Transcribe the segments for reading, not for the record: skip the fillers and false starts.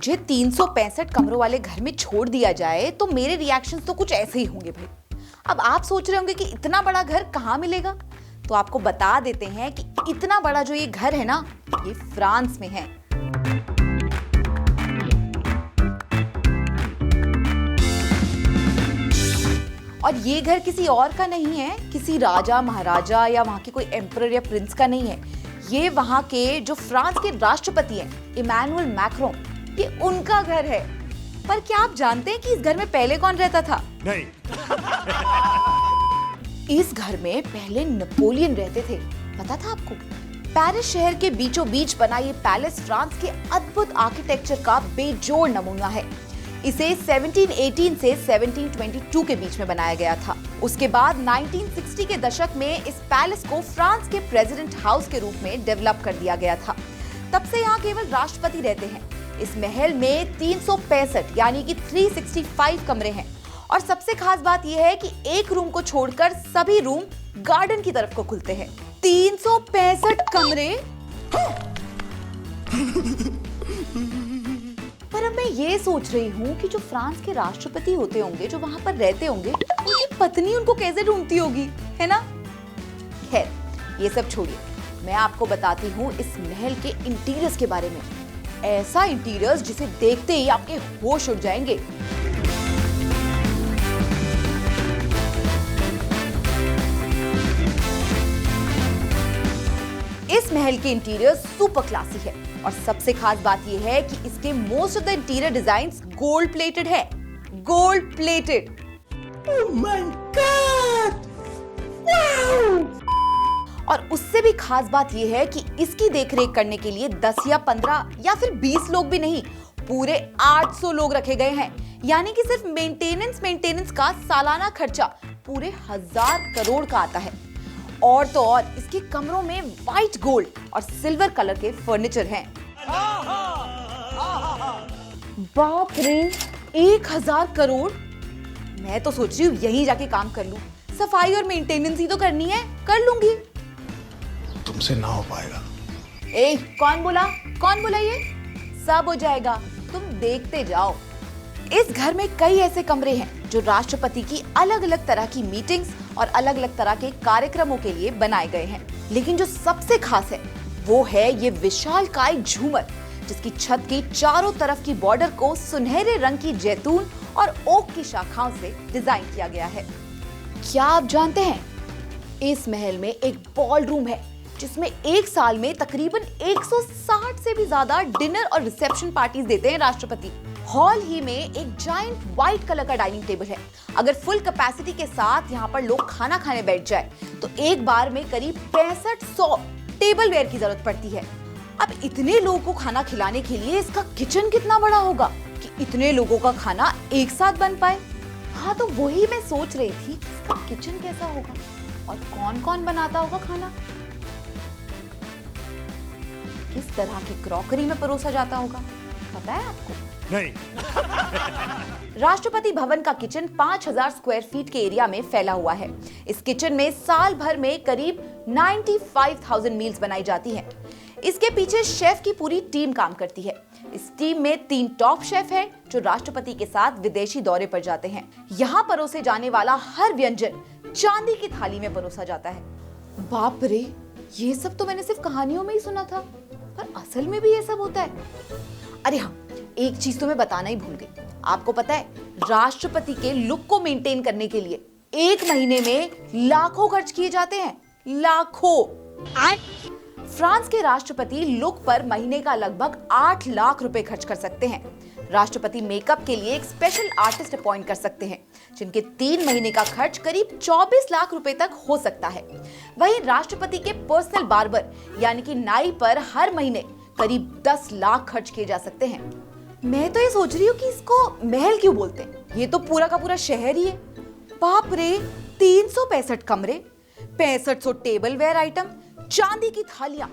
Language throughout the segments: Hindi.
मुझे 365 कमरों वाले घर में छोड़ दिया जाए तो मेरे रिएक्शंस तो कुछ ऐसे ही होंगे भाई। अब आप सोच रहे होंगे कि इतना बड़ा घर कहाँ मिलेगा, तो आपको बता देते हैं कि इतना बड़ा जो ये घर है ना, ये फ्रांस में है। और ये घर किसी और का नहीं है, किसी राजा महाराजा या वहां के कोई एम्परर या प्रिंस का नहीं है। ये वहां के जो फ्रांस के राष्ट्रपति हैं, इमैनुअल मैक्रोन, ये उनका घर है। पर क्या आप जानते हैं कि इस घर में पहले कौन रहता था? नहीं। इस घर में पहले नेपोलियन रहते थे, पता था आपको? पेरिस शहर के बीचों बीच बना ये पैलेस फ्रांस के अद्भुत आर्किटेक्चर का बेजोड़ नमूना है। इसे 1718 से 1722 के बीच में बनाया गया था। उसके बाद 1960 के दशक में इस पैलेस को फ्रांस के प्रेसिडेंट हाउस के रूप में डेवलप कर दिया गया था। तब से यहाँ केवल राष्ट्रपति रहते हैं। इस महल में 365 यानी कि 365 कमरे हैं। और सबसे खास बात यह है कि एक रूम को छोड़कर सभी रूम गार्डन की तरफ को खुलते हैं। 365 कमरे। पर अब मैं ये सोच रही हूँ कि जो फ्रांस के राष्ट्रपति होते होंगे, जो वहां पर रहते होंगे, उनकी पत्नी उनको कैसे ढूंढती होगी, है ना? खैर, ये सब छोड़िए, मैं आपको बताती हूँ इस महल के इंटीरियर्स के बारे में। ऐसा इंटीरियर्स जिसे देखते ही आपके होश उड़ जाएंगे। इस महल के इंटीरियर सुपर क्लासी है और सबसे खास बात यह है कि इसके most of the interior designs gold plated है। Gold plated. Oh my god! Wow! और उससे भी खास बात यह है कि इसकी देखरेख करने के लिए 10 या 15 या फिर 20 लोग भी नहीं, पूरे 800 लोग रखे गए हैं। यानी कि सिर्फ मेंटेनेंस का सालाना खर्चा पूरे 1000 करोड़ का आता है। और तो और इसके कमरों में व्हाइट गोल्ड और सिल्वर कलर के फर्नीचर हैं। बाप रे, 1000 करोड़! मैं तो सोच रही हूँ यहीं जाके काम कर लूं। सफाई और मेंटेनेंस ही तो करनी है, कर लूंगी। तुमसे ना हो पाएगा। ए, कौन बोला ये? सब हो जाएगा, तुम देखते जाओ। इस घर में कई ऐसे कमरे हैं जो राष्ट्रपति की अलग अलग तरह की मीटिंग्स और अलग अलग तरह के कार्यक्रमों के लिए बनाए गए हैं। लेकिन जो सबसे खास है वो है ये विशालकाय झूमर, जिसकी छत की चारों तरफ की बॉर्डर को सुनहरे रंग की जैतून और ओक की शाखाओं से डिजाइन किया गया है। क्या आप जानते हैं, इस महल में एक बॉल रूम है जिसमें एक साल में तकरीबन 160 से भी ज्यादा डिनर और रिसेप्शन पार्टीज देते हैं राष्ट्रपति। हॉल ही में एक जायंट व्हाइट कलर का डाइनिंग टेबल है। अगर फुल कैपेसिटी के साथ यहाँ पर लोग खाना खाने बैठ जाए तो एक बार में करीब 6500 टेबल वेयर की जरूरत पड़ती है। अब इतने लोगों को खाना खिलाने के लिए इसका किचन कितना बड़ा होगा कि इतने लोगों का खाना एक साथ बन पाए। हाँ, तो वही मैं सोच रही थी, इसका किचन कैसा होगा और कौन कौन बनाता होगा खाना, किस तरह की क्रॉकरी में परोसा जाता होगा, पता है आपको? नहीं। राष्ट्रपति भवन का किचन 5000 स्क्वायर फीट के एरिया में फैला हुआ है। इस किचन में साल भर में करीब 95,000 मील्स बनाई जाती हैं। इसके पीछे शेफ की पूरी टीम काम करती है। इस टीम में 3 टॉप शेफ हैं जो राष्ट्रपति के साथ विदेशी दौरे पर जाते हैं। यहाँ परोसे जाने वाला हर व्यंजन चांदी की थाली में परोसा जाता है। बाप रे, ये सब तो मैंने सिर्फ कहानियों में ही सुना था, पर असल में भी ये सब होता है। अरे हाँ, एक चीज तो मैं बताना ही भूल गई। आपको पता है, राष्ट्रपति के लुक को मेंटेन करने के लिए एक महीने में लाखों खर्च किए जाते हैं, लाखों। फ्रांस के राष्ट्रपति लुक पर महीने का लगभग 8 लाख रुपए खर्च कर सकते हैं। राष्ट्रपति मेकअप के लिए एक स्पेशल आर्टिस्ट अपॉइंट कर सकते हैं, जिनके 3 महीने का खर्च करीब 24 लाख रुपए तक हो सकता है। वहीं राष्ट्रपति के पर्सनल बार्बर यानी कि नाई पर हर महीने करीब 10 लाख खर्च किए जा सकते हैं। मैं तो ये सोच रही हूँ कि इसको महल क्यों बोलते हैं, ये तो पूरा का पूरा शहर ही है। बाप रे, 365 कमरे, 6500 टेबल वेयर आइटम, चांदी की थालियां,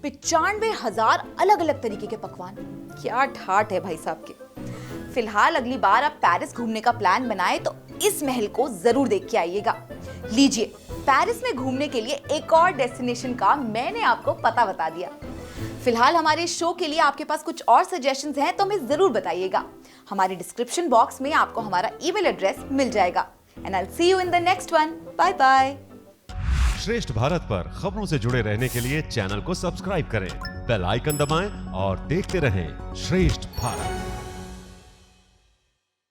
95,000 अलग अलग तरीके के पकवान। क्या ठाठ है भाई साहब के। फिलहाल अगली बार आप पेरिस घूमने का प्लान बनाएं तो इस महल को जरूर देख के आइएगा। लीजिए, पेरिस में घूमने के लिए एक और डेस्टिनेशन का मैंने आपको पता बता दिया। फिलहाल हमारे शो के लिए आपके पास कुछ और सजेशंस हैं तो हमें जरूर बताइएगा। हमारे डिस्क्रिप्शन बॉक्स में आपको हमारा ईमेल एड्रेस मिल जाएगा। And I will see you in the next one. Bye bye. Shreshtha Bharat पर खबरों से जुड़े रहने के लिए चैनल को सब्सक्राइब करें, बेल आइकन दबाएं और देखते रहें श्रेष्ठ भारत।